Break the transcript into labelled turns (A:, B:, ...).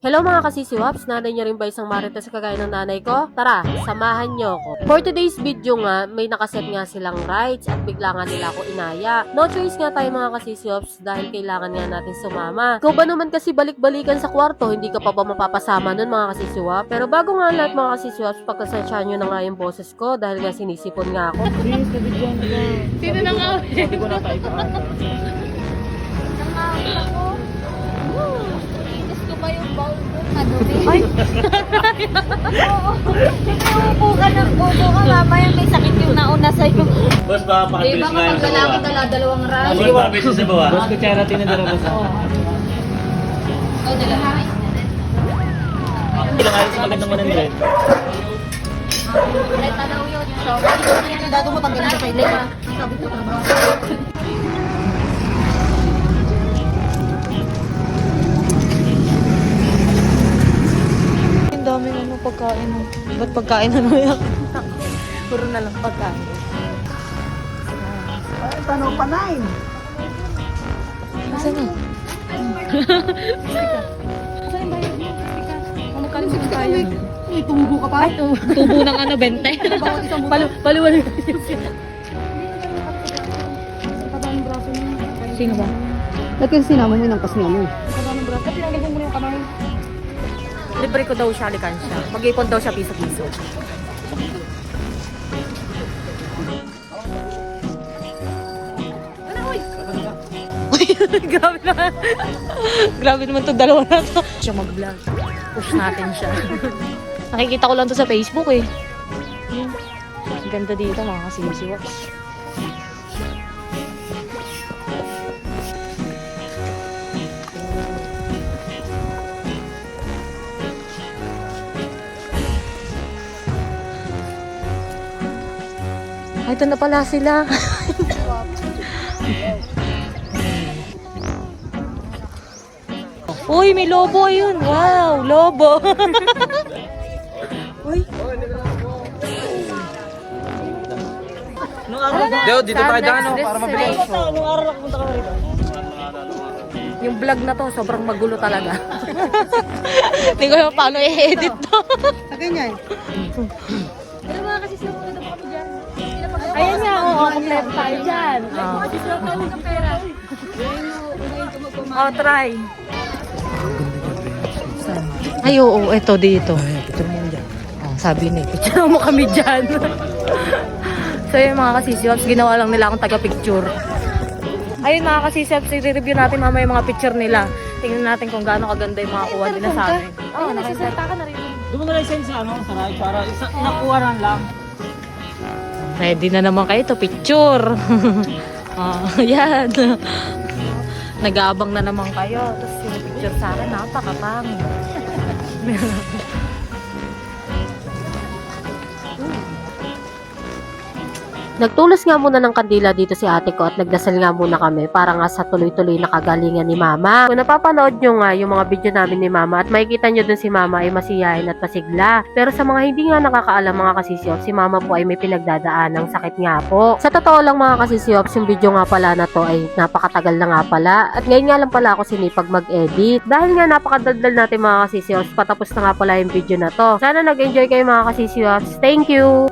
A: Hello mga kasisiwaps, nanay niyo rin ba isang marites kagaya ng nanay ko? Tara, samahan niyo ako. For today's video nga, may nakaset nga silang rides at bigla nga nila ako inaya. No choice nga tayo mga kasisiwaps dahil kailangan nga natin sumama. Ikaw ba naman kasi balik-balikan sa kwarto, hindi ka pa ba mapapasama nun mga kasisiwap? Pero bago nga lahat mga kasisiwaps, pagkasensyahan nyo na nga yung boses ko dahil nga sinisipon nga ako.
B: Sino na nga?
C: Sabi ko na tayo paano.
B: Gusto ba yung bowl ko? Madumi. Ay! Oo. Upo ka ng upo ka. Mamaya may sakit yung nauna sa'yo.
C: Boss, baka pakibilis nga yung sa baba.
B: Dalawang rice.
C: Sige, pakibilis sa baba. Boss, kutsara tinadala mo sa... Ilang ayos magandang 100.
B: Reta daw yun. Dado mo tanggalin sa side ha. Sabi ko trabaho.
D: Ang daming pagkain. Ba't pagkain yan? Puro na lang pagkain.
E: Ay, tanong pa 9.
D: Saan na? Magkano sa tayo?
E: May tunggo ka pa?
D: Tubo ng 20. Paluwal. Sino ba?
E: Ba't kasi sinama mo yung angkas niya mo?
D: Libre ko daw siya, likan siya. Mag-ipon daw siya piso-piso. Grabe naman. Grabe naman to dalawa na to. Siya mag-vlog. Push natin siya. Nakikita ko lang to sa Facebook eh. Ang ganda dito mga kasisiwaps. Ay, ito na pala sila. Uy, may lobo yun. Wow, lobo. Uy.
C: Dito tayo daan para mabilis.
D: Anong araw ako punta ka rito? Yung vlog na to, sobrang magulo talaga. Hindi ko yung paano i-edit to.
E: Sa ganyan.
B: Pero mga kasi sila muna daw kami dyan.
D: Ayan nga, oo, kompleto tayo dyan.
B: Kasi sila tawag ng pera.
D: Oh, try. Ay, oo, eto dito. Oh, sabi ni, picture mo kami dyan. So yun mga kasisiwaps, ginawa lang nila akong taga-picture. Ayun mga kasisiwaps, i-review natin mamaya yung mga picture nila. Tingnan natin kung gaano kaganda yung mga kuha nila sa amin.
B: Oo, nagsasalita ka na rin.
C: Doon mo na lang sa sa ride para inakuwaran lang.
D: Ready na naman kayo to picture. Yan. Nag-aabang na naman kayo. Tapos yung picture sa akin, napakapangit.
A: Nagtulos nga muna ng kandila dito si ate ko at nagdasal nga muna kami para nga sa tuloy-tuloy na kagalingan ni mama. Kung napapanood nyo nga yung mga video namin ni mama at makikita nyo dun si mama ay masiyahin at pasigla. Pero sa mga hindi nga nakakaalam mga kasisiyops, si mama po ay may pinagdadaan ng sakit nga po. Sa totoo lang mga kasisiyops, yung video nga pala na to ay napakatagal na nga pala at ngayon nga lang pala ako sinipag mag-edit. Dahil nga napakadaldal natin mga kasisiyops, patapos na nga pala yung video na to. Sana nag-enjoy kayo mga kasisiyops. Thank you!